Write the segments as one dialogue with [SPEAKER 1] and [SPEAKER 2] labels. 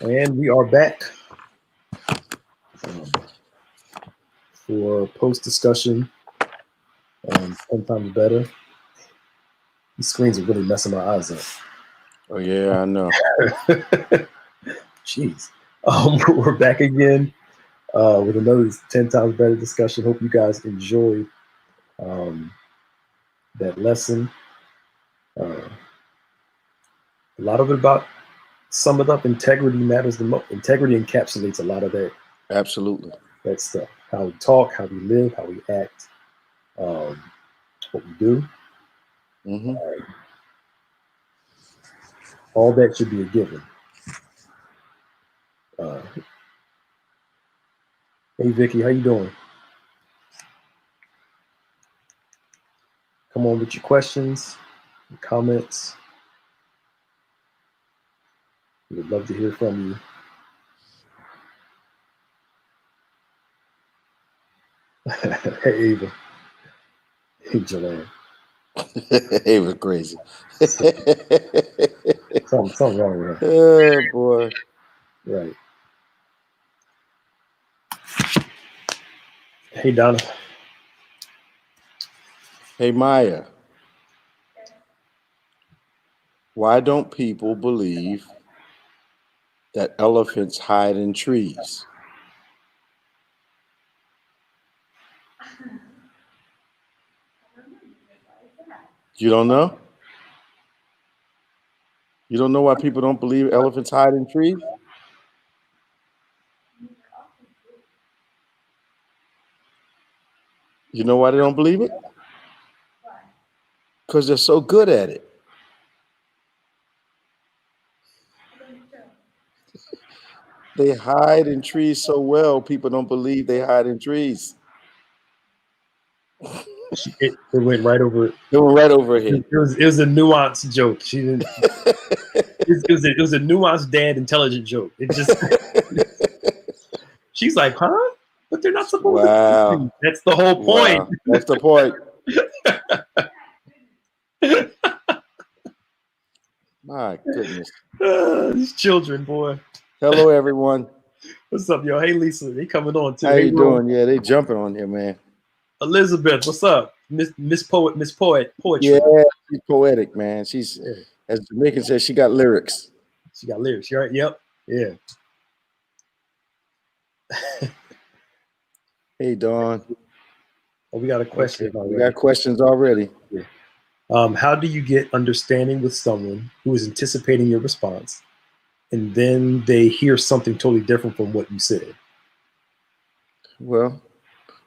[SPEAKER 1] And we are back um, for post discussion on 10 times better. These screens are really messing my eyes up.
[SPEAKER 2] Oh yeah, I know.
[SPEAKER 1] Jeez. We're back again with another 10 times better discussion. Hope you guys enjoyed um, that lesson. Uh, a lot of it about sum it up. Integrity matters the most. Integrity encapsulates a lot of
[SPEAKER 2] Absolutely.
[SPEAKER 1] that stuff. How we talk, how we live, how we act, um, what we do.
[SPEAKER 2] Hmm.
[SPEAKER 1] All that should be a given. Uh, hey Vicky, how you doing? Come on with your questions, your comments. We would love to hear from you. Hey Ava, hey Joanne.
[SPEAKER 2] It was crazy.
[SPEAKER 1] Something wrong with her.
[SPEAKER 2] Oh boy.
[SPEAKER 1] Right. Hey Donna.
[SPEAKER 2] Hey Maya, why don't people believe that elephants hide in trees? You don't know? You don't know why people don't believe elephants hide in trees? You know why they don't believe it? Because they're so good at it. They hide in trees so well, people don't believe they hide in trees.
[SPEAKER 1] It went right over it.
[SPEAKER 2] They were right over here.
[SPEAKER 1] It was a nuanced joke. She didn't. It was a nuanced dad intelligent joke. It just she's like, huh? But they're not supposed to.
[SPEAKER 2] Wow.
[SPEAKER 1] That's the whole point.
[SPEAKER 2] Wow. That's the point. My goodness.
[SPEAKER 1] These children, boy.
[SPEAKER 2] Hello, everyone.
[SPEAKER 1] What's up, yo? Hey, Lisa. They coming on too.
[SPEAKER 2] How
[SPEAKER 1] Hey,
[SPEAKER 2] you
[SPEAKER 1] Rose.
[SPEAKER 2] doing? Yeah, they jumping on here, man.
[SPEAKER 1] Elizabeth, what's up? Miss Poetry.
[SPEAKER 2] Yeah, she's poetic, man. She's,
[SPEAKER 1] Yeah,
[SPEAKER 2] as Jamaican says, she got lyrics.
[SPEAKER 1] she got lyrics. You right? Yep. Yeah.
[SPEAKER 2] Hey, Dawn.
[SPEAKER 1] Oh, we got a question
[SPEAKER 2] Okay, we
[SPEAKER 1] already.
[SPEAKER 2] got questions already.
[SPEAKER 1] Yeah. How do you get understanding with someone who is anticipating your response, and then they hear something totally different from what you said?
[SPEAKER 2] Well,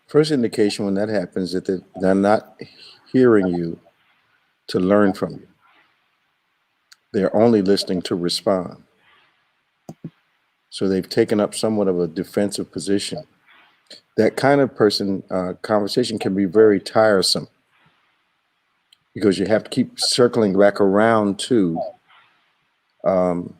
[SPEAKER 2] first indication when that happens is that they're not hearing you to learn from you. They're only listening to respond. So they've taken up somewhat of a defensive position. That kind of person, conversation can be very tiresome because you have to keep circling back around to um,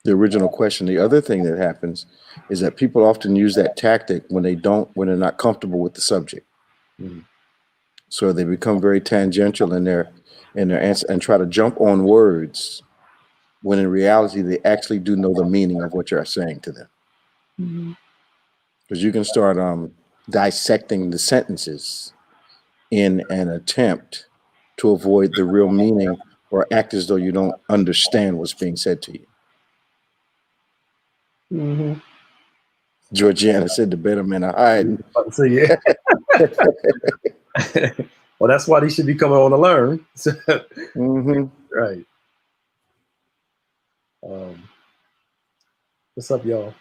[SPEAKER 2] the original question. The other thing that happens is that people often use that tactic when they're not comfortable with the subject.
[SPEAKER 1] Mhm.
[SPEAKER 2] So they become very tangential in their answer and try to jump on words when in reality they actually do know the meaning of what you're saying to them. Because you can start dissecting the sentences in an attempt to avoid the real meaning or act as though you don't understand what's being said to you.
[SPEAKER 1] Mhm.
[SPEAKER 2] Georgiana said the better men are hiding.
[SPEAKER 1] So yeah. Well, that's why they should be coming on to learn.
[SPEAKER 2] Hmm.
[SPEAKER 1] Right. Um, what's up, y'all?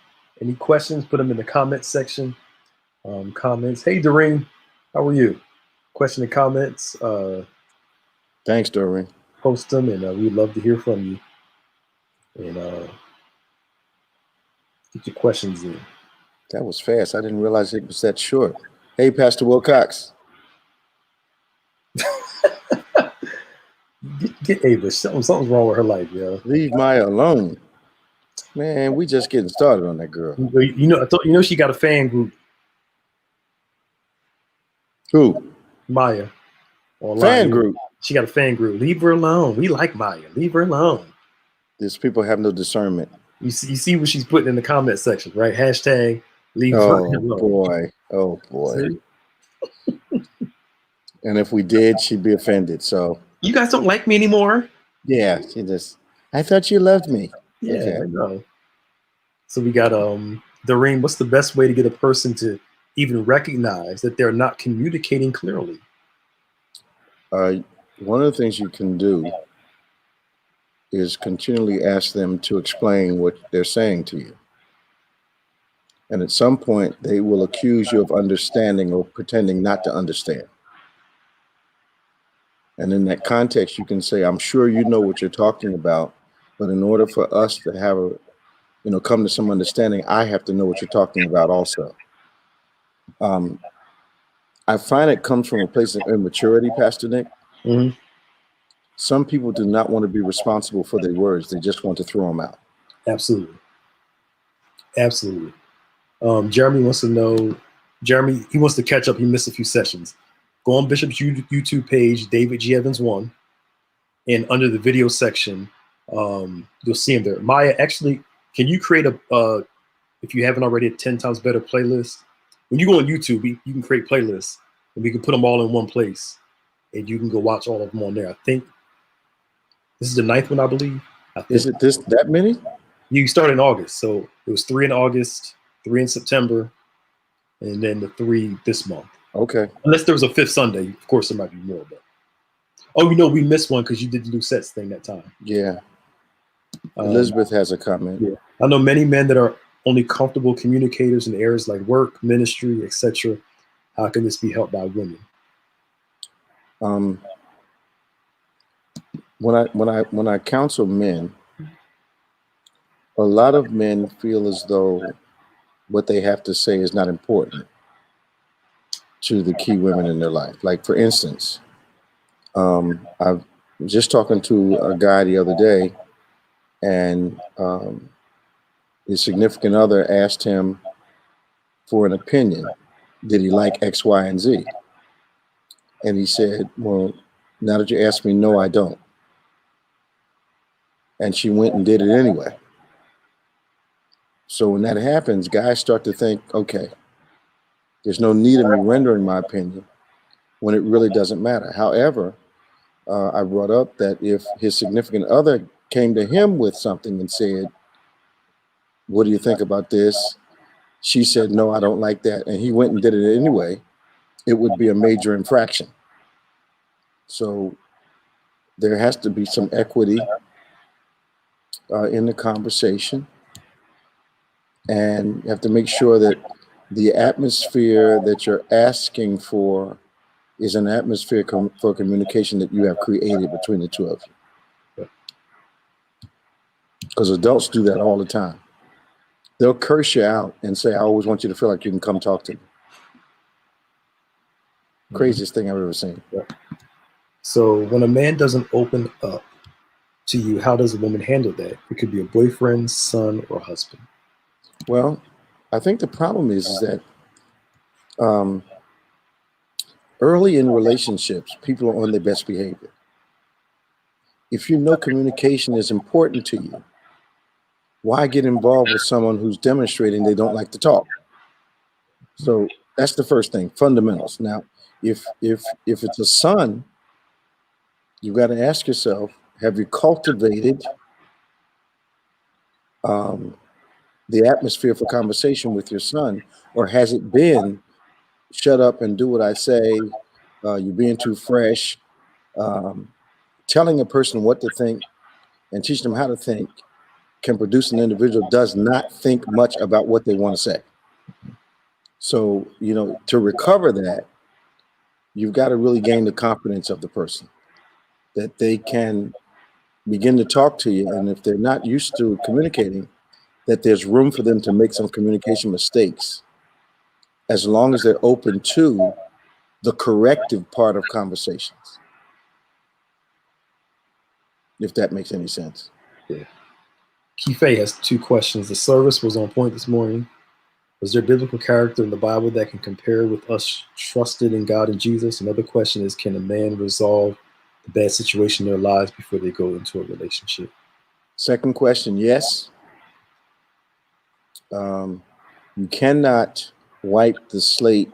[SPEAKER 1] Any questions? Put them in the comments section. Comments. Hey, Doreen, how are you? Question and comments.
[SPEAKER 2] Thanks, Doreen.
[SPEAKER 1] Post them, and we'd love to hear from you. And get your questions in.
[SPEAKER 2] That was fast. I didn't realize it was that short. Hey, Pastor Wilcox.
[SPEAKER 1] Get Ava. Something's wrong with her life, yo.
[SPEAKER 2] Leave Maya alone. Man, we just getting started on that girl.
[SPEAKER 1] You know, she got a fan group,
[SPEAKER 2] Who?
[SPEAKER 1] Maya, online.
[SPEAKER 2] Fan group.
[SPEAKER 1] She got a fan group. Leave her alone. We like Maya. Leave her alone.
[SPEAKER 2] These people have no discernment.
[SPEAKER 1] You see what she's putting in the comment section, right? Hashtag leave her
[SPEAKER 2] Oh
[SPEAKER 1] alone.
[SPEAKER 2] boy. Oh boy.
[SPEAKER 1] See?
[SPEAKER 2] And if we did, she'd be offended. So
[SPEAKER 1] You guys don't like me anymore.
[SPEAKER 2] yeah, I thought you loved me.
[SPEAKER 1] Yeah,
[SPEAKER 2] Okay.
[SPEAKER 1] I know. So we got Doreen, what's the best way to get a person to even recognize that they're not communicating clearly?
[SPEAKER 2] One of the things you can do is continually ask them to explain what they're saying to you. And at some point, they will accuse you of understanding or pretending not to understand. And in that context, you can say, I'm sure you know what you're talking about, but in order for us to have come to some understanding, I have to know what you're talking about also. I find it comes from a place of immaturity, Pastor Nick.
[SPEAKER 1] Mm-hmm.
[SPEAKER 2] Some people do not want to be responsible for their words. They just want to throw them out.
[SPEAKER 1] Absolutely. Absolutely. Jeremy wants to know, he wants to catch up. He missed a few sessions. Go on Bishop's YouTube page, David G. Evans 1, and under the video section, you'll see him there. Maya, actually, can you create if you haven't already, a 10 times better playlist? When you go on YouTube, you can create playlists, and we can put them all in one place, and you can go watch all of them on there. I think this is the 9th one, I believe.
[SPEAKER 2] Is it that many?
[SPEAKER 1] You started in August, so it was 3 in August, 3 in September, and then the 3 this month.
[SPEAKER 2] Okay.
[SPEAKER 1] Unless there was a 5th Sunday, of course there might be more. But we missed one because you did the new sets thing that time.
[SPEAKER 2] Yeah. Elizabeth has a comment.
[SPEAKER 1] Yeah, I know many men that are only comfortable communicators in areas like work, ministry, etc. How can this be helped by women?
[SPEAKER 2] When I counsel men, a lot of men feel as though what they have to say is not important to the key women in their life. Like, for instance, I was just talking to a guy the other day, and his significant other asked him for an opinion. Did he like X, Y, and Z? And he said, well, now that you ask me, no, I don't. And she went and did it anyway. So when that happens, guys start to think, okay, there's no need of me rendering my opinion when it really doesn't matter. However, I brought up that if his significant other came to him with something and said, what do you think about this? She said, no, I don't like that. And he went and did it anyway. It would be a major infraction. So there has to be some equity in the conversation. And you have to make sure that the atmosphere that you're asking for is an atmosphere for communication that you have created between the two of you. Because adults do that all the time. They'll curse you out and say, I always want you to feel like you can come talk to me. Craziest thing I've ever seen.
[SPEAKER 1] Yeah. So when a man doesn't open up to you, how does a woman handle that? It could be a boyfriend, son, or husband.
[SPEAKER 2] Well, I think the problem is that early in relationships, people are on their best behavior. If you know communication is important to you, why get involved with someone who's demonstrating they don't like to talk? So that's the first thing, fundamentals. Now, if it's a son, you've got to ask yourself, have you cultivated the atmosphere for conversation with your son, or has it been shut up and do what I say, you're being too fresh? Telling a person what to think and teaching them how to think can produce an individual who does not think much about what they want to say. So, to recover that, you've got to really gain the confidence of the person that they can begin to talk to you. And if they're not used to communicating, that there's room for them to make some communication mistakes, as long as they're open to the corrective part of conversations. If that makes any sense.
[SPEAKER 1] Yeah. Kifei has 2 questions. The service was on point this morning. Was there a biblical character in the Bible that can compare with us trusted in God and Jesus? Another question is, can a man resolve the bad situation in their lives before they go into a relationship?
[SPEAKER 2] Second question, yes. You cannot wipe the slate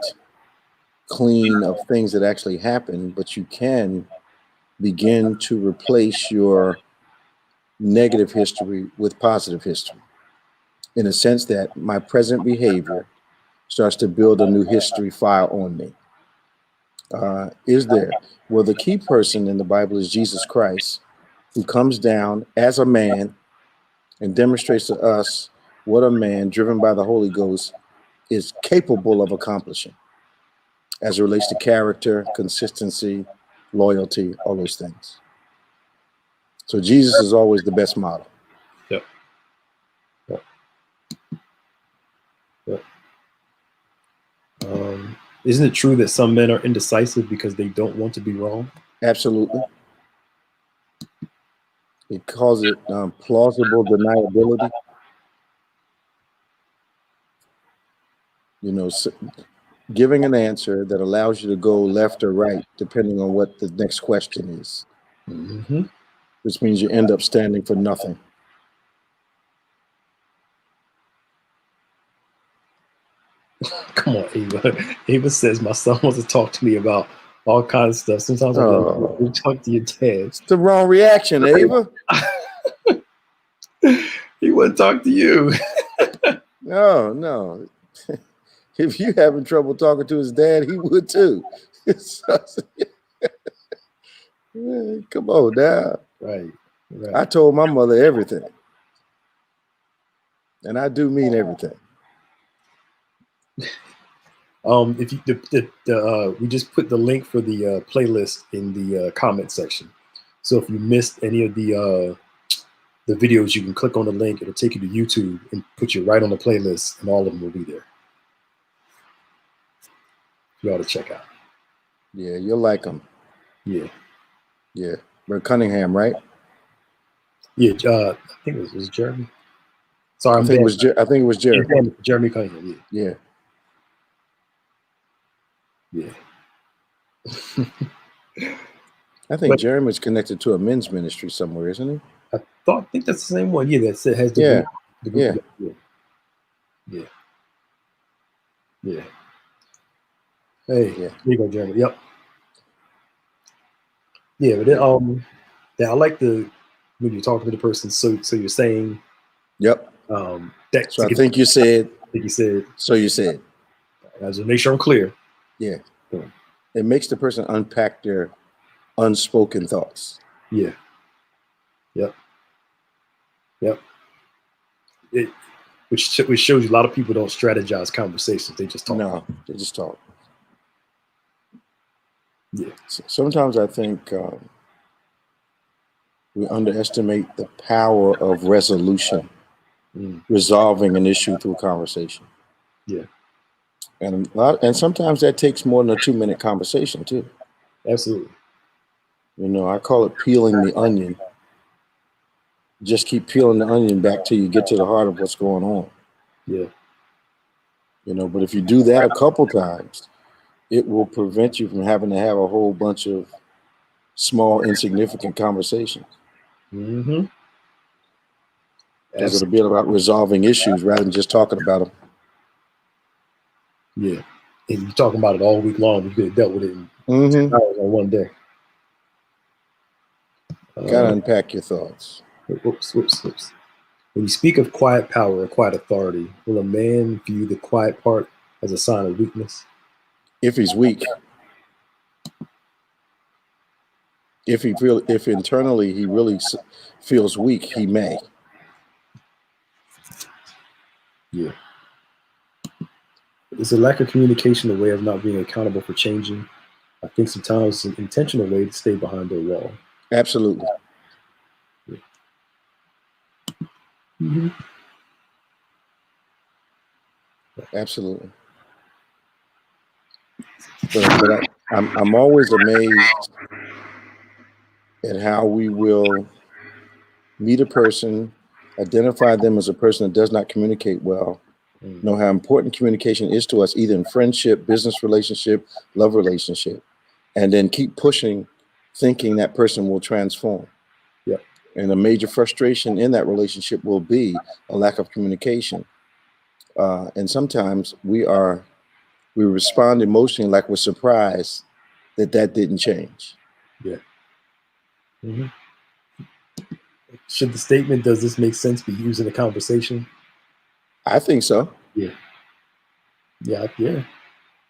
[SPEAKER 2] clean of things that actually happened, but you can begin to replace your negative history with positive history, in a sense that my present behavior starts to build a new history file on me. Is there? Well, the key person in the Bible is Jesus Christ, who comes down as a man and demonstrates to us what a man driven by the Holy Ghost is capable of accomplishing as it relates to character, consistency, loyalty, all those things. So Jesus is always the best model.
[SPEAKER 1] Yep. Yep. Yep. Isn't it true that some men are indecisive because they don't want to be wrong?
[SPEAKER 2] Absolutely. It calls it plausible deniability. Giving an answer that allows you to go left or right, depending on what the next question is, which means you end up standing for nothing.
[SPEAKER 1] Come on, Ava. Ava says my son wants to talk to me about all kinds of stuff. Sometimes I let you talk to your dad.
[SPEAKER 2] It's the wrong reaction, Ava.
[SPEAKER 1] He wouldn't talk to you.
[SPEAKER 2] No. If you having trouble talking to his dad, he would too. Come on now.
[SPEAKER 1] Right.
[SPEAKER 2] I told my mother everything. And I do mean everything.
[SPEAKER 1] If you we just put the link for the playlist in the comment section. So if you missed any of the videos, you can click on the link. It'll take you to YouTube and put you right on the playlist, and all of them will be there. You ought to check out.
[SPEAKER 2] Yeah, you'll like them.
[SPEAKER 1] Yeah.
[SPEAKER 2] Brother Cunningham, right?
[SPEAKER 1] Yeah, I think it was Jeremy. Sorry,
[SPEAKER 2] I think it was Jeremy.
[SPEAKER 1] Jeremy Cunningham.
[SPEAKER 2] Yeah. I think Jeremy's connected to a men's ministry somewhere, isn't he?
[SPEAKER 1] I think that's the same one. Yeah, that has the group. Yeah. Hey, there you go, Jeremy. Yep. Yeah, but I like when you're talking to the person. So you're saying.
[SPEAKER 2] Yep.
[SPEAKER 1] So
[SPEAKER 2] I think you said.
[SPEAKER 1] So you said. I just make sure I'm clear.
[SPEAKER 2] Yeah. It makes the person unpack their unspoken thoughts.
[SPEAKER 1] Yeah. Yep. Which shows you a lot of people don't strategize conversations. They just talk.
[SPEAKER 2] No, they just talk.
[SPEAKER 1] Yeah.
[SPEAKER 2] Sometimes I think we underestimate the power of resolution, resolving an issue through conversation.
[SPEAKER 1] Yeah.
[SPEAKER 2] And sometimes that takes more than a 2-minute conversation too.
[SPEAKER 1] Absolutely.
[SPEAKER 2] I call it peeling the onion. Just keep peeling the onion back till you get to the heart of what's going on.
[SPEAKER 1] Yeah.
[SPEAKER 2] But if you do that a couple times, it will prevent you from having to have a whole bunch of small, insignificant conversations. Because it'll be about resolving issues rather than just talking about them.
[SPEAKER 1] Yeah. And you're talking about it all week long. You could have dealt with it in 10 hours on one day.
[SPEAKER 2] Gotta unpack your thoughts.
[SPEAKER 1] Whoops. When you speak of quiet power or quiet authority, will a man view the quiet part as a sign of weakness?
[SPEAKER 2] If he's weak. If internally he really feels weak, he may.
[SPEAKER 1] Yeah. Is a lack of communication a way of not being accountable for changing? I think sometimes it's an intentional way to stay behind their wall.
[SPEAKER 2] Absolutely.
[SPEAKER 1] Yeah.
[SPEAKER 2] Absolutely. But I'm always amazed at how we will meet a person, identify them as a person that does not communicate well, know how important communication is to us, either in friendship, business relationship, love relationship, and then keep pushing, thinking that person will transform.
[SPEAKER 1] Yep.
[SPEAKER 2] And a major frustration in that relationship will be a lack of communication. And sometimes we respond emotionally like we're surprised that didn't change.
[SPEAKER 1] Yeah. Mm-hmm. Should the statement, "Does this make sense?" be used in a conversation?
[SPEAKER 2] I think so.
[SPEAKER 1] Yeah. Yeah. Yeah.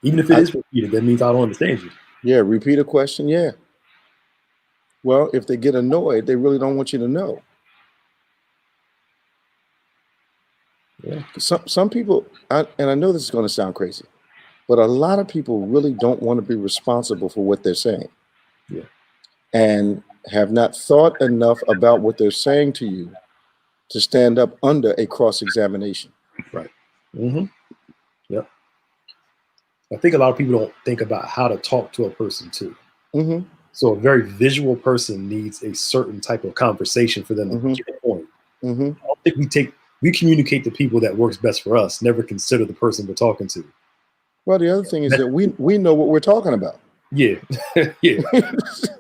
[SPEAKER 1] Even if it is repeated, that means I don't understand you.
[SPEAKER 2] Yeah, repeat a question. Yeah. Well, if they get annoyed, they really don't want you to know.
[SPEAKER 1] Yeah.
[SPEAKER 2] Some people, and I know this is going to sound crazy, but a lot of people really don't want to be responsible for what they're saying.
[SPEAKER 1] Yeah.
[SPEAKER 2] And have not thought enough about what they're saying to you to stand up under a cross-examination.
[SPEAKER 1] Right. Mm-hmm. Yep. I think a lot of people don't think about how to talk to a person too.
[SPEAKER 2] Mm-hmm.
[SPEAKER 1] So a very visual person needs a certain type of conversation for them to
[SPEAKER 2] Mm-hmm.
[SPEAKER 1] get a point.
[SPEAKER 2] Mm-hmm.
[SPEAKER 1] I don't think we communicate to people that works best for us, never consider the person we're talking to.
[SPEAKER 2] Well, the other thing is that we know what we're talking about.
[SPEAKER 1] Yeah. Yeah.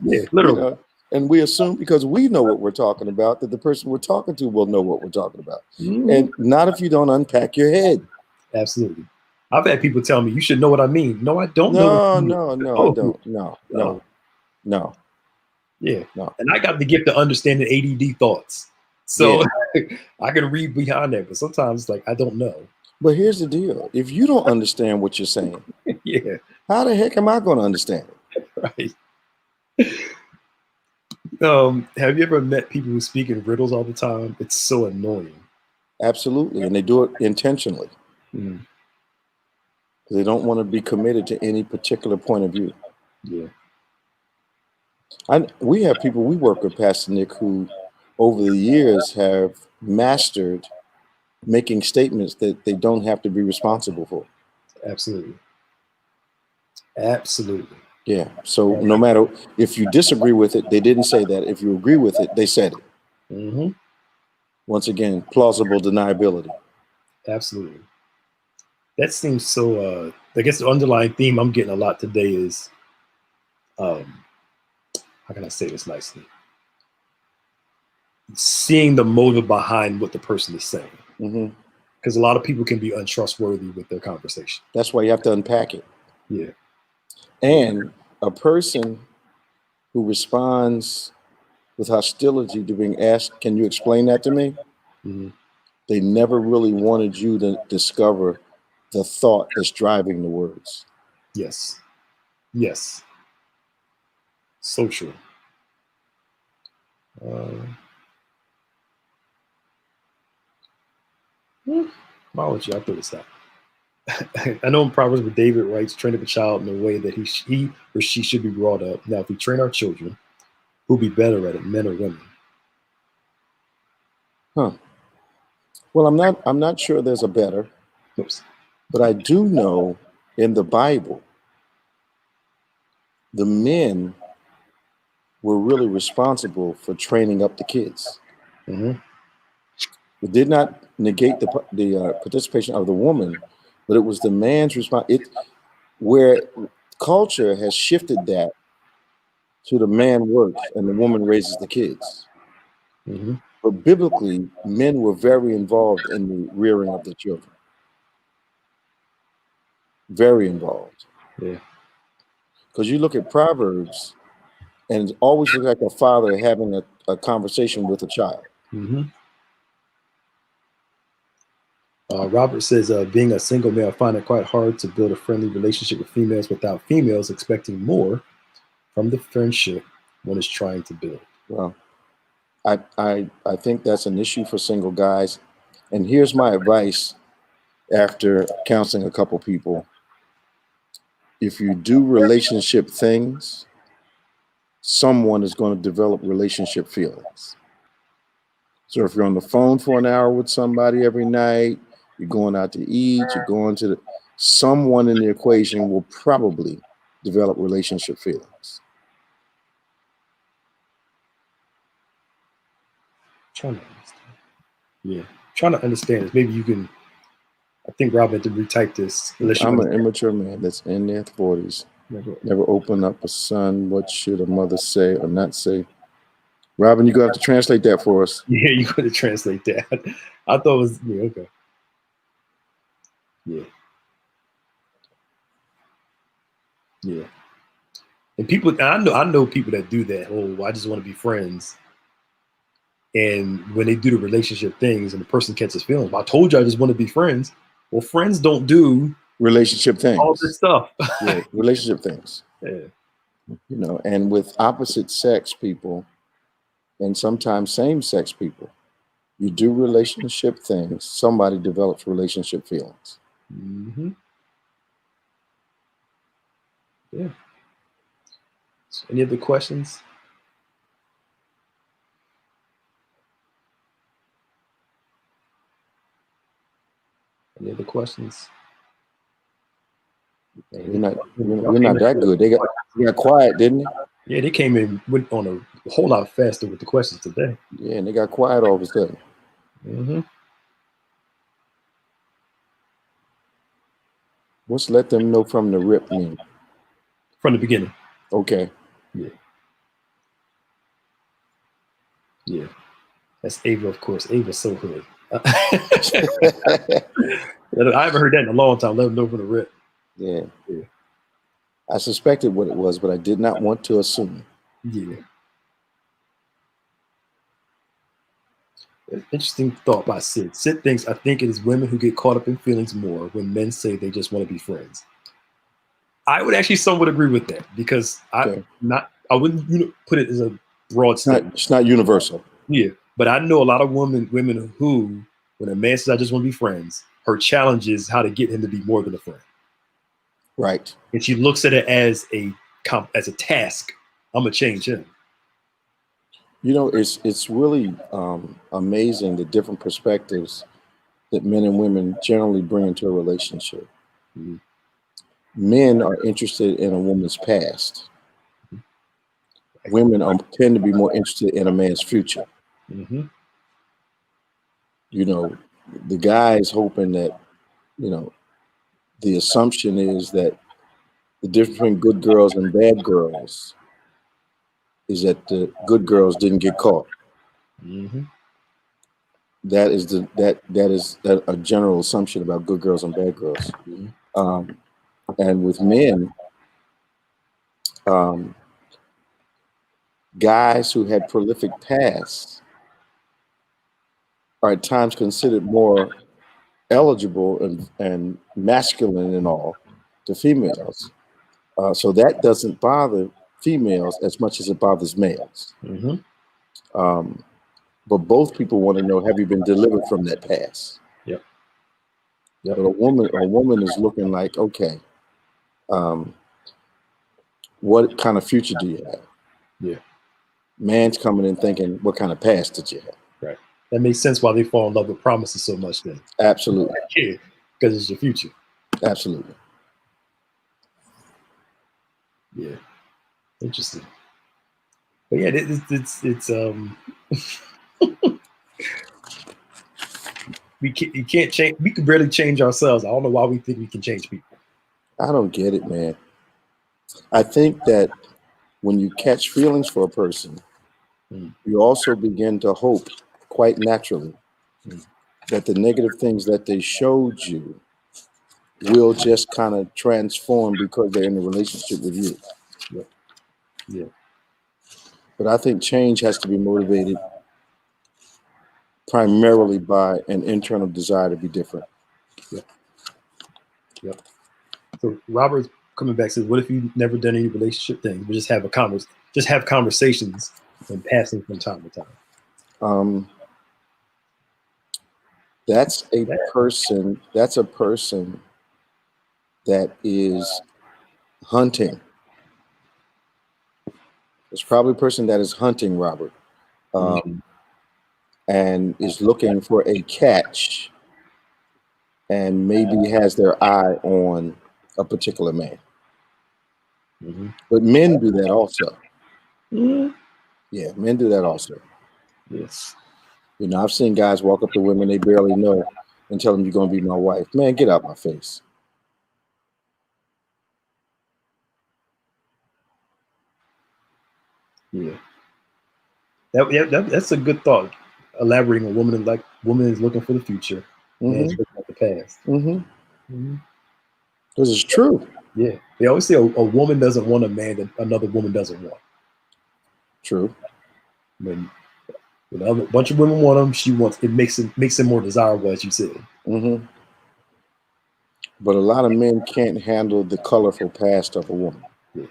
[SPEAKER 1] Yeah. Literally.
[SPEAKER 2] And we assume because we know what we're talking about that the person we're talking to will know what we're talking about.
[SPEAKER 1] Mm-hmm.
[SPEAKER 2] And not if you don't unpack your head.
[SPEAKER 1] Absolutely. I've had people tell me, "You should know what I mean." No, I don't know.
[SPEAKER 2] No,
[SPEAKER 1] What you mean.
[SPEAKER 2] I don't. No.
[SPEAKER 1] Yeah.
[SPEAKER 2] No.
[SPEAKER 1] And I got the gift of understanding ADD thoughts. So I can read behind that, but sometimes like I don't know.
[SPEAKER 2] But here's the deal. If you don't understand what you're saying,
[SPEAKER 1] Yeah.
[SPEAKER 2] how the heck am I going to understand it?
[SPEAKER 1] Right. Have you ever met people who speak in riddles all the time? It's so annoying.
[SPEAKER 2] Absolutely. And they do it intentionally.
[SPEAKER 1] Mm.
[SPEAKER 2] They don't want to be committed to any particular point of view.
[SPEAKER 1] Yeah.
[SPEAKER 2] We have people we work with, Pastor Nick, who over the years have mastered making statements that they don't have to be responsible for.
[SPEAKER 1] Absolutely. Absolutely.
[SPEAKER 2] Yeah. So no matter if you disagree with it, they didn't say that. If you agree with it, they said it.
[SPEAKER 1] Mm-hmm.
[SPEAKER 2] Once again, plausible deniability.
[SPEAKER 1] Absolutely. That seems so. I guess the underlying theme I'm getting a lot today is, how can I say this nicely? Seeing the motive behind what the person is saying.
[SPEAKER 2] Mm-hmm.
[SPEAKER 1] Because a lot of people can be untrustworthy with their conversation.
[SPEAKER 2] That's why you have to unpack it.
[SPEAKER 1] Yeah.
[SPEAKER 2] And a person who responds with hostility to being asked, "Can you explain that to me?"
[SPEAKER 1] Mm-hmm.
[SPEAKER 2] They never really wanted you to discover the thought that's driving the words.
[SPEAKER 1] Yes. Yes. So true. Why would you? I throw this out. I know in Proverbs where David writes, "Train up a child in the way that he or she should be brought up." Now, if we train our children, who'll be better at it, men or women?
[SPEAKER 2] Huh. Well, I'm not sure there's a better,
[SPEAKER 1] Oops.
[SPEAKER 2] but I do know in the Bible, the men were really responsible for training up the kids.
[SPEAKER 1] Mm-hmm.
[SPEAKER 2] It did not negate the participation of the woman, but it was the man's response. Where culture has shifted that to the man works and the woman raises the kids.
[SPEAKER 1] Mm-hmm.
[SPEAKER 2] But biblically, men were very involved in the rearing of the children. Very involved.
[SPEAKER 1] Yeah.
[SPEAKER 2] Because you look at Proverbs, and it always looks like a father having a conversation with a child.
[SPEAKER 1] Mm-hmm. Robert says, being a single male, I find it quite hard to build a friendly relationship with females without females expecting more from the friendship one is trying to build.
[SPEAKER 2] Well, I think that's an issue for single guys. And here's my advice after counseling a couple people. If you do relationship things, someone is going to develop relationship feelings. So if you're on the phone for an hour with somebody every night, you're going out to eat, you're going to someone in the equation will probably develop relationship feelings.
[SPEAKER 1] Trying to understand. Yeah. Trying to understand this. Maybe you can, I think Rob had to retype this.
[SPEAKER 2] I'm an immature man that's in their 40s. Never open up a son. What should a mother say or not say? Robin, you're going to have to translate that for us.
[SPEAKER 1] Yeah, you're going to translate that. I thought it was, yeah, okay. Yeah. Yeah. And people, I know people that do that. Oh, I just want to be friends. And when they do the relationship things and the person catches feelings, well, I told you I just want to be friends. Well, friends don't do
[SPEAKER 2] Relationship
[SPEAKER 1] all this
[SPEAKER 2] things.
[SPEAKER 1] stuff.
[SPEAKER 2] Yeah, relationship things.
[SPEAKER 1] Yeah.
[SPEAKER 2] You know, and with opposite sex people and sometimes same sex people, you do relationship things, somebody develops relationship feelings.
[SPEAKER 1] Mm-hmm. Yeah. So any other questions? Any other questions?
[SPEAKER 2] We're not that good. They got quiet, didn't they?
[SPEAKER 1] Yeah, they came in went on a whole lot faster with the questions today.
[SPEAKER 2] Yeah, and they got quiet all of a sudden.
[SPEAKER 1] Mm-hmm.
[SPEAKER 2] What's let them know from the rip mean?
[SPEAKER 1] From the beginning.
[SPEAKER 2] Okay.
[SPEAKER 1] Yeah. Yeah. That's Ava, of course. Ava's so hood. I haven't heard that in a long time. Let them know from the rip.
[SPEAKER 2] Yeah.
[SPEAKER 1] Yeah.
[SPEAKER 2] I suspected what it was, but I did not want to assume.
[SPEAKER 1] Yeah. Interesting thought by Sid. Sid thinks, I think it is women who get caught up in feelings more when men say they just want to be friends. I would actually somewhat agree with that because I wouldn't put it as a broad statement.
[SPEAKER 2] It's not universal.
[SPEAKER 1] Yeah. But I know a lot of women who, when a man says I just want to be friends, her challenge is how to get him to be more than a friend.
[SPEAKER 2] Right.
[SPEAKER 1] And she looks at it as a task. I'm gonna change him.
[SPEAKER 2] You know, it's really amazing the different perspectives that men and women generally bring into a relationship.
[SPEAKER 1] Mm-hmm.
[SPEAKER 2] Men are interested in a woman's past. Women tend to be more interested in a man's future.
[SPEAKER 1] Mm-hmm.
[SPEAKER 2] You know, the guy is hoping that, you know, the assumption is that the difference between good girls and bad girls is that the good girls didn't get caught.
[SPEAKER 1] Mm-hmm.
[SPEAKER 2] That is a general assumption about good girls and bad girls.
[SPEAKER 1] Mm-hmm.
[SPEAKER 2] And with men, guys who had prolific pasts are at times considered more eligible and masculine and all to females. So that doesn't bother females as much as it bothers males.
[SPEAKER 1] Mm-hmm.
[SPEAKER 2] But both people want to know, have you been delivered from that past?
[SPEAKER 1] Yep. Yep.
[SPEAKER 2] But a woman is looking like, okay, what kind of future do you have?
[SPEAKER 1] Yeah.
[SPEAKER 2] Man's coming in thinking, what kind of past did you have?
[SPEAKER 1] Right. That makes sense why they fall in love with promises so much then.
[SPEAKER 2] Absolutely.
[SPEAKER 1] Yeah. Because it's your future.
[SPEAKER 2] Absolutely.
[SPEAKER 1] Yeah. Interesting. But yeah, it's you can't change. We can barely change ourselves. I don't know why we think we can change people.
[SPEAKER 2] I don't get it, man. I think that when you catch feelings for a person, you also begin to hope quite naturally that the negative things that they showed you will just kind of transform because they're in a relationship with you.
[SPEAKER 1] Yeah. Yeah.
[SPEAKER 2] But I think change has to be motivated primarily by an internal desire to be different.
[SPEAKER 1] Yep. Yep. So Robert's coming back says, "What if you never done any relationship things, but just have conversations and passing from time to time?"
[SPEAKER 2] That's a person. That's a person that is hunting. It's probably a person that is hunting, Robert, and is looking for a catch, and maybe has their eye on a particular man.
[SPEAKER 1] Mm-hmm.
[SPEAKER 2] But men do that also.
[SPEAKER 1] Mm-hmm.
[SPEAKER 2] Yeah, men do that also.
[SPEAKER 1] Yes.
[SPEAKER 2] You know, I've seen guys walk up to women they barely know and tell them, "You're going to be my wife." Man, get out my face.
[SPEAKER 1] Yeah. That's a good thought. Elaborating a woman is looking for the future, man's looking at the past.
[SPEAKER 2] Mm-hmm. Because it's true.
[SPEAKER 1] Yeah. They always say a woman doesn't want a man that another woman doesn't want.
[SPEAKER 2] True.
[SPEAKER 1] When a bunch of women want him, she wants it makes him more desirable, as you said.
[SPEAKER 2] Mm-hmm. But a lot of men can't handle the colorful past of a woman.
[SPEAKER 1] Yeah.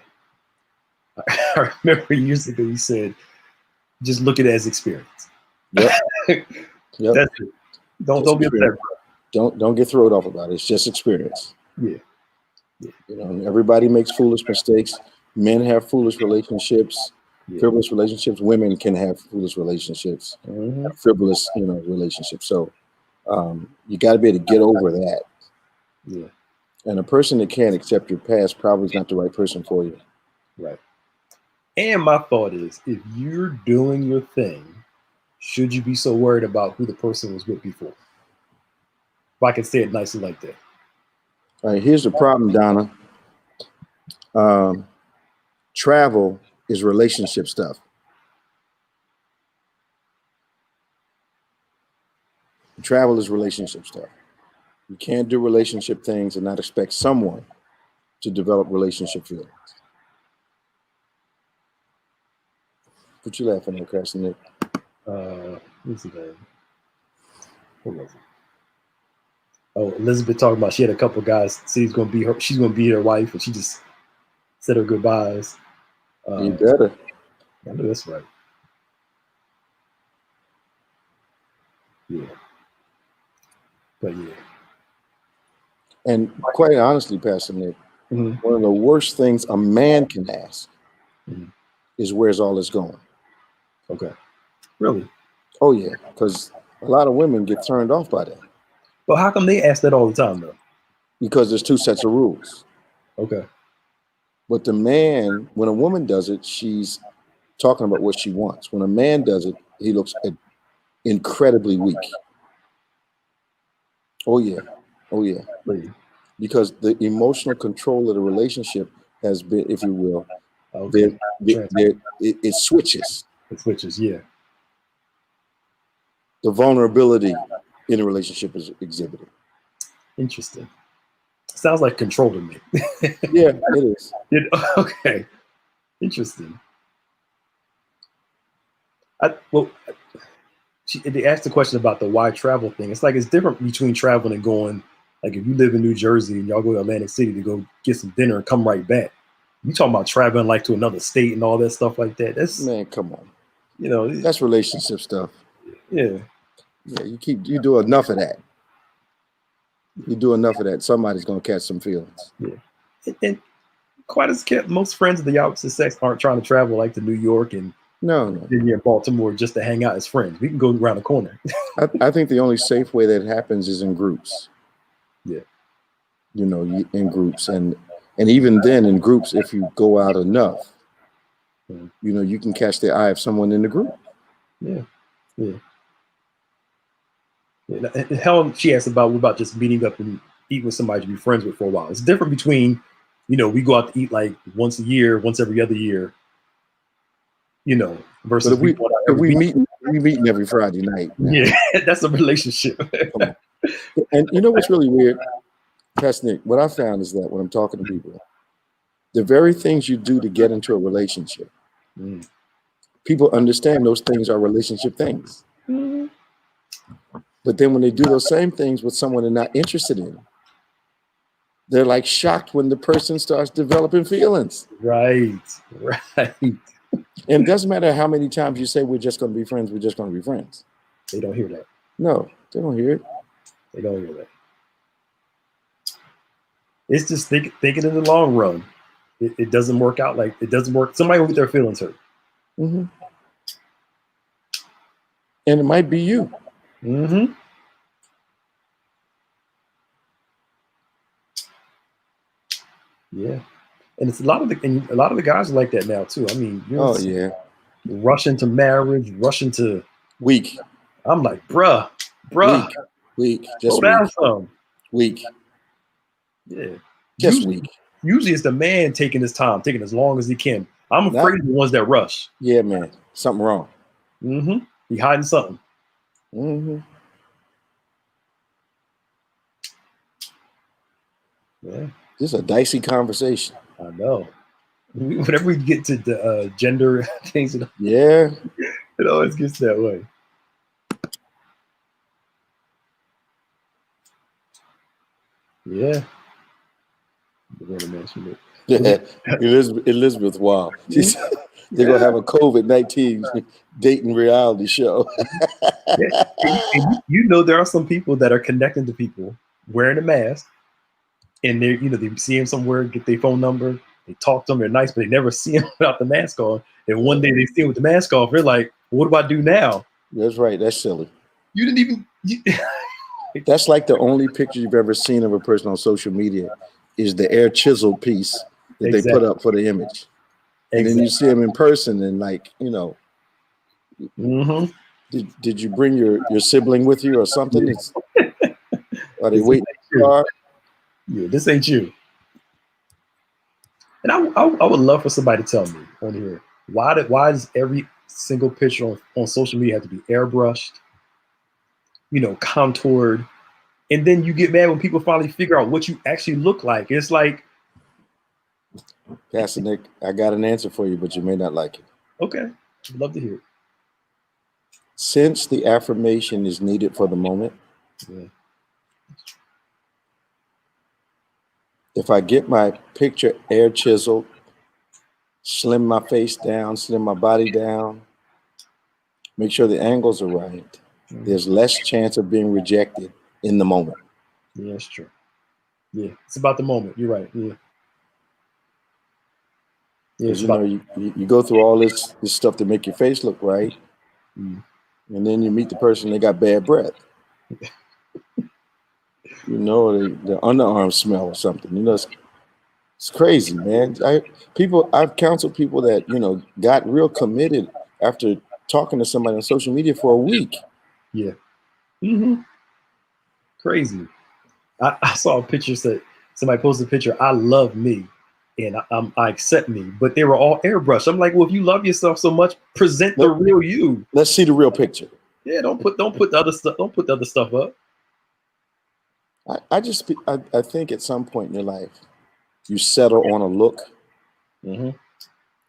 [SPEAKER 1] I remember years ago you said, just look at it as experience.
[SPEAKER 2] Yep. Yep.
[SPEAKER 1] That's it. Don't be upset.
[SPEAKER 2] Don't get thrown off about it. It's just experience.
[SPEAKER 1] Yeah.
[SPEAKER 2] You know, everybody makes foolish mistakes. Men have foolish relationships, frivolous relationships. Women can have foolish relationships, frivolous, relationships. So you got to be able to get over that.
[SPEAKER 1] Yeah.
[SPEAKER 2] And a person that can't accept your past probably is not the right person for you.
[SPEAKER 1] Right. And my thought is, if you're doing your thing, should you be so worried about who the person was with before? If I can say it nicely like that.
[SPEAKER 2] All right, here's the problem, Donna. Travel is relationship stuff. Travel is relationship stuff. You can't do relationship things and not expect someone to develop relationship feelings. What you laughing at, Carson Nick?
[SPEAKER 1] What's his name? What was it? Oh, Elizabeth talking about she had a couple guys. She's gonna be her wife, and she just said her goodbyes.
[SPEAKER 2] You better.
[SPEAKER 1] I know that's right. Yeah. But yeah.
[SPEAKER 2] And quite honestly, Pastor Nick, one of the worst things a man can ask is where's all this going?
[SPEAKER 1] Okay. Really?
[SPEAKER 2] Oh yeah, because a lot of women get turned off by that.
[SPEAKER 1] But how come they ask that all the time though?
[SPEAKER 2] Because there's two sets of rules.
[SPEAKER 1] Okay.
[SPEAKER 2] But the man, when a woman does it, she's talking about what she wants. When a man does it, he looks incredibly weak. Oh yeah. Oh yeah.
[SPEAKER 1] Really?
[SPEAKER 2] Because the emotional control of the relationship has been, if you will, it switches.
[SPEAKER 1] It switches, yeah.
[SPEAKER 2] The vulnerability in a relationship is exhibited.
[SPEAKER 1] Interesting. Sounds like control to me.
[SPEAKER 2] Yeah, it is.
[SPEAKER 1] Okay. Interesting. They asked the question about the why travel thing. It's like it's different between traveling and going. Like if you live in New Jersey and y'all go to Atlantic City to go get some dinner and come right back. You talking about traveling like to another state and all that stuff like that. That's,
[SPEAKER 2] man, come on.
[SPEAKER 1] That's
[SPEAKER 2] relationship stuff.
[SPEAKER 1] Yeah.
[SPEAKER 2] Yeah, you do enough of that. You do enough of that, somebody's gonna catch some feelings.
[SPEAKER 1] Yeah. And quite as kept, most friends of the opposite sex aren't trying to travel like to New York and Virginia and Baltimore just to hang out as friends. We can go around the corner.
[SPEAKER 2] I think the only safe way that happens is in groups.
[SPEAKER 1] Yeah.
[SPEAKER 2] In groups. And even then in groups, if you go out enough, you can catch the eye of someone in the group.
[SPEAKER 1] Yeah. Yeah. Yeah. And Helen, she asked about just meeting up and eat with somebody to be friends with for a while. It's different between, we go out to eat like once a year, once every other year, versus
[SPEAKER 2] but if we meeting every Friday night. Now.
[SPEAKER 1] Yeah, that's a relationship.
[SPEAKER 2] And you know what's really weird, Pastor Nick? What I found is that when I'm talking to people, the very things you do to get into a relationship, people understand those things are relationship things. But then when they do those same things with someone they're not interested in, they're like shocked when the person starts developing feelings.
[SPEAKER 1] Right.
[SPEAKER 2] And it doesn't matter how many times you say we're just going to be friends, we're just going to be friends.
[SPEAKER 1] They don't hear that.
[SPEAKER 2] No, they don't hear it.
[SPEAKER 1] They don't hear that. It's just thinking in the long run, it doesn't work out. Like it doesn't work. Somebody will get their feelings hurt.
[SPEAKER 2] And it might be you.
[SPEAKER 1] Yeah, and it's a lot of the guys are like that now too. I mean, rushing to marriage, rushing to
[SPEAKER 2] weak.
[SPEAKER 1] I'm like, bruh,
[SPEAKER 2] weak, just
[SPEAKER 1] slow down some.
[SPEAKER 2] Weak.
[SPEAKER 1] Yeah,
[SPEAKER 2] just weak.
[SPEAKER 1] Usually, it's the man taking his time, taking as long as he can. I'm afraid of the ones that rush.
[SPEAKER 2] Yeah, man, something wrong.
[SPEAKER 1] He hiding something.
[SPEAKER 2] This is a dicey conversation.
[SPEAKER 1] I know. Whenever we get to the gender things,
[SPEAKER 2] Yeah.
[SPEAKER 1] it always gets that way. Yeah.
[SPEAKER 2] Elizabeth, wow. They're going to have a COVID-19 dating reality show.
[SPEAKER 1] Yeah. And you know, there are some people that are connecting to people wearing a mask, and they see them somewhere, get their phone number, they talk to them, they're nice, but they never see them without the mask on. And one day they see them with the mask off, they're like, what do I do now?
[SPEAKER 2] That's right. That's silly.
[SPEAKER 1] You didn't even.
[SPEAKER 2] That's like the only picture you've ever seen of a person on social media is the air chisel piece that they put up for the image. And then you see them in person and like, you know, did you bring your sibling with you or something? Are they waiting?
[SPEAKER 1] Yeah, this ain't you. And I would love for somebody to tell me on here, why does every single picture on social media have to be airbrushed, contoured, and then you get mad when people finally figure out what you actually look like. It's like,
[SPEAKER 2] Pastor Nick, I got an answer for you, but you may not like it.
[SPEAKER 1] Okay, I'd love to hear it.
[SPEAKER 2] Since the affirmation is needed for the moment, if I get my picture air chiseled, slim my face down, slim my body down, make sure the angles are right, there's less chance of being rejected in the moment.
[SPEAKER 1] Yeah, that's true. Yeah, it's about the moment. You're right. Yeah.
[SPEAKER 2] Because you go through all this stuff to make your face look right, and then you meet the person, they got bad breath. The underarm smell or something. It's crazy, man. I've counseled people that got real committed after talking to somebody on social media for a week.
[SPEAKER 1] Yeah. Crazy. I saw a picture that somebody posted a picture. I love me, and I accept me, but they were all airbrushed. I'm like, well, if you love yourself so much, present the real you.
[SPEAKER 2] Let's see the real picture.
[SPEAKER 1] Yeah, don't put the other stuff. Don't put the other stuff up.
[SPEAKER 2] I think at some point in your life, you settle on a look, and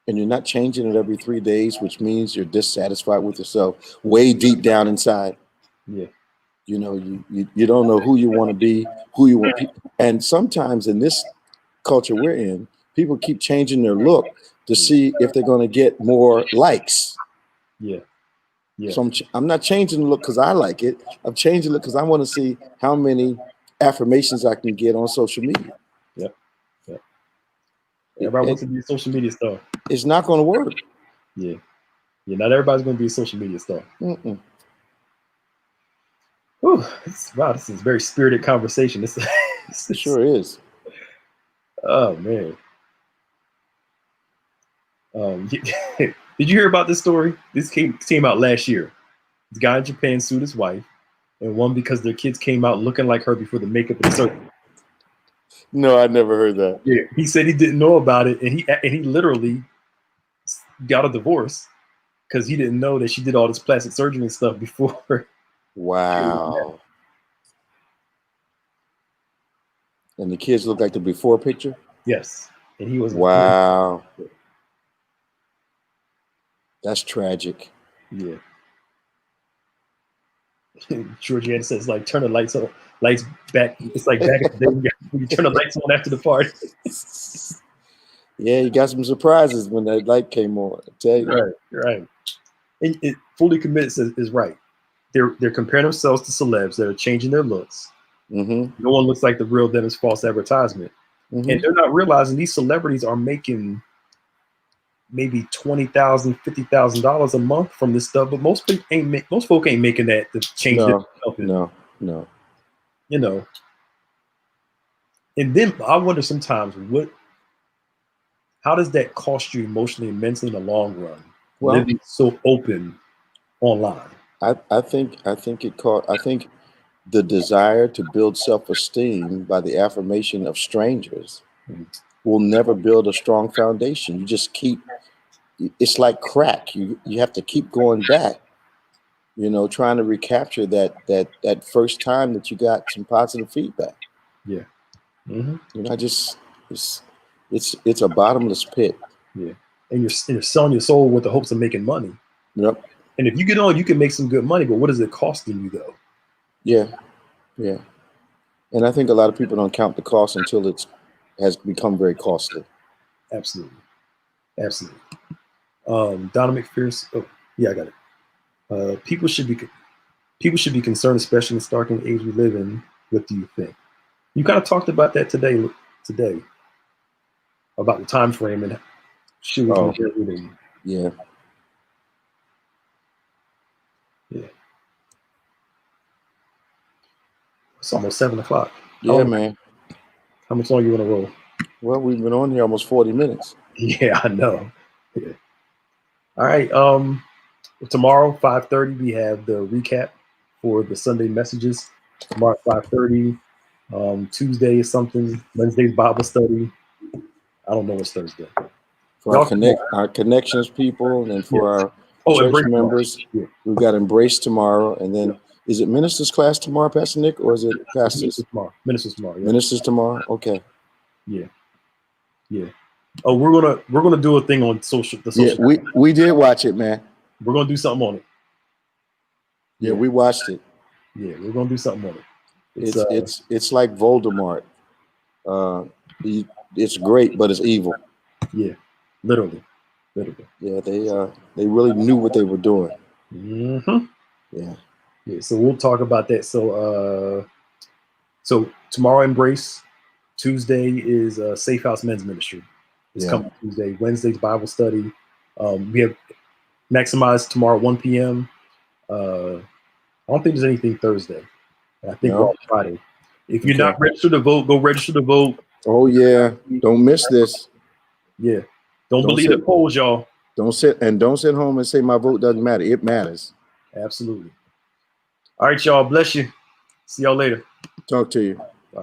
[SPEAKER 2] you're not changing it every 3 days, which means you're dissatisfied with yourself way deep down inside.
[SPEAKER 1] Yeah.
[SPEAKER 2] You don't know who you want to be, who you want. And sometimes in this culture we're in, people keep changing their look to see if they're going to get more likes.
[SPEAKER 1] Yeah. Yeah.
[SPEAKER 2] So I'm not changing the look because I like it. I'm changing the look because I want to see how many affirmations I can get on social media.
[SPEAKER 1] Yep. Everybody wants to be a social media star.
[SPEAKER 2] It's not going to work.
[SPEAKER 1] Yeah. Not everybody's going to be a social media star. Whew, wow, this is a very spirited conversation. This
[SPEAKER 2] sure is.
[SPEAKER 1] Oh man. Did you hear about this story? This came out last year. This guy in Japan sued his wife, and won because their kids came out looking like her before the makeup and surgery.
[SPEAKER 2] No, I never heard that.
[SPEAKER 1] Yeah, he said he didn't know about it, and he literally got a divorce because he didn't know that she did all this plastic surgery and stuff before.
[SPEAKER 2] Wow. And the kids look like the before picture?
[SPEAKER 1] Yes. And he was.
[SPEAKER 2] Wow. That's tragic.
[SPEAKER 1] Yeah. Georgiana says, like, turn the lights back. It's like back in the day when you turn the lights on after the party.
[SPEAKER 2] Yeah, you got some surprises when that light came on. I tell you.
[SPEAKER 1] Right. And it fully committed is right. They're comparing themselves to celebs that are changing their looks. No one looks like the real them. Is false advertisement. And they're not realizing these celebrities are making maybe $20,000, $50,000 a month from this stuff, but most folk ain't making that to change their self.
[SPEAKER 2] No.
[SPEAKER 1] And then I wonder sometimes how does that cost you emotionally and mentally in the long run?
[SPEAKER 2] Well,
[SPEAKER 1] living so open online.
[SPEAKER 2] I think the desire to build self-esteem by the affirmation of strangers will never build a strong foundation. You just it's like crack. You have to keep going back, trying to recapture that first time that you got some positive feedback.
[SPEAKER 1] Yeah. Mm-hmm.
[SPEAKER 2] You know, it's a bottomless pit.
[SPEAKER 1] Yeah. And you're selling your soul with the hopes of making money.
[SPEAKER 2] Yep.
[SPEAKER 1] And if you get on, you can make some good money, but what is it costing you though?
[SPEAKER 2] Yeah. Yeah. And I think a lot of people don't count the cost until it has become very costly.
[SPEAKER 1] Absolutely. Absolutely. Donna McPherson. Oh, yeah, I got it. People should be concerned, especially in the starking age we live in. What do you think? You kind of talked about that today about the time frame and should we
[SPEAKER 2] Oh,
[SPEAKER 1] be reading?
[SPEAKER 2] yeah.
[SPEAKER 1] Yeah. It's almost 7 o'clock.
[SPEAKER 2] Yeah, man.
[SPEAKER 1] How much longer you want to roll?
[SPEAKER 2] Well, we've been on here almost 40 minutes.
[SPEAKER 1] Yeah, I know. Yeah. All right. Tomorrow, 5:30, we have the recap for the Sunday messages. Tomorrow at 5:30. Tuesday is something. Wednesday's Bible study. I don't know what's Thursday.
[SPEAKER 2] For our connections people, and then for our church
[SPEAKER 1] Embrace
[SPEAKER 2] members,
[SPEAKER 1] tomorrow.
[SPEAKER 2] we've got Embrace tomorrow. And then is it ministers class tomorrow, Pastor Nick, or is it pastors?
[SPEAKER 1] Ministers tomorrow. Yeah.
[SPEAKER 2] Ministers tomorrow. Okay.
[SPEAKER 1] Yeah. Yeah. Oh, we're gonna do a thing on social.
[SPEAKER 2] Yeah, we did watch it, man.
[SPEAKER 1] We're gonna do something on it.
[SPEAKER 2] Yeah, we watched it.
[SPEAKER 1] Yeah, we're gonna do something on it.
[SPEAKER 2] It's like Voldemort. It's great, but it's evil.
[SPEAKER 1] Yeah, literally.
[SPEAKER 2] Yeah, they really knew what they were doing.
[SPEAKER 1] Mm-hmm.
[SPEAKER 2] Yeah.
[SPEAKER 1] Yeah. So we'll talk about that. So tomorrow Embrace. Tuesday is Safe House Men's Ministry. It's coming Tuesday. Wednesday's Bible study. We have Maximize tomorrow 1 p.m. I don't think there's anything Thursday. I think we're on Friday. If you're not registered to vote, go register to vote.
[SPEAKER 2] Oh yeah, don't miss this.
[SPEAKER 1] Yeah, don't believe the polls, y'all.
[SPEAKER 2] Don't sit home and say my vote doesn't matter. It matters.
[SPEAKER 1] Absolutely. All right, y'all. Bless you. See y'all later.
[SPEAKER 2] Talk to you.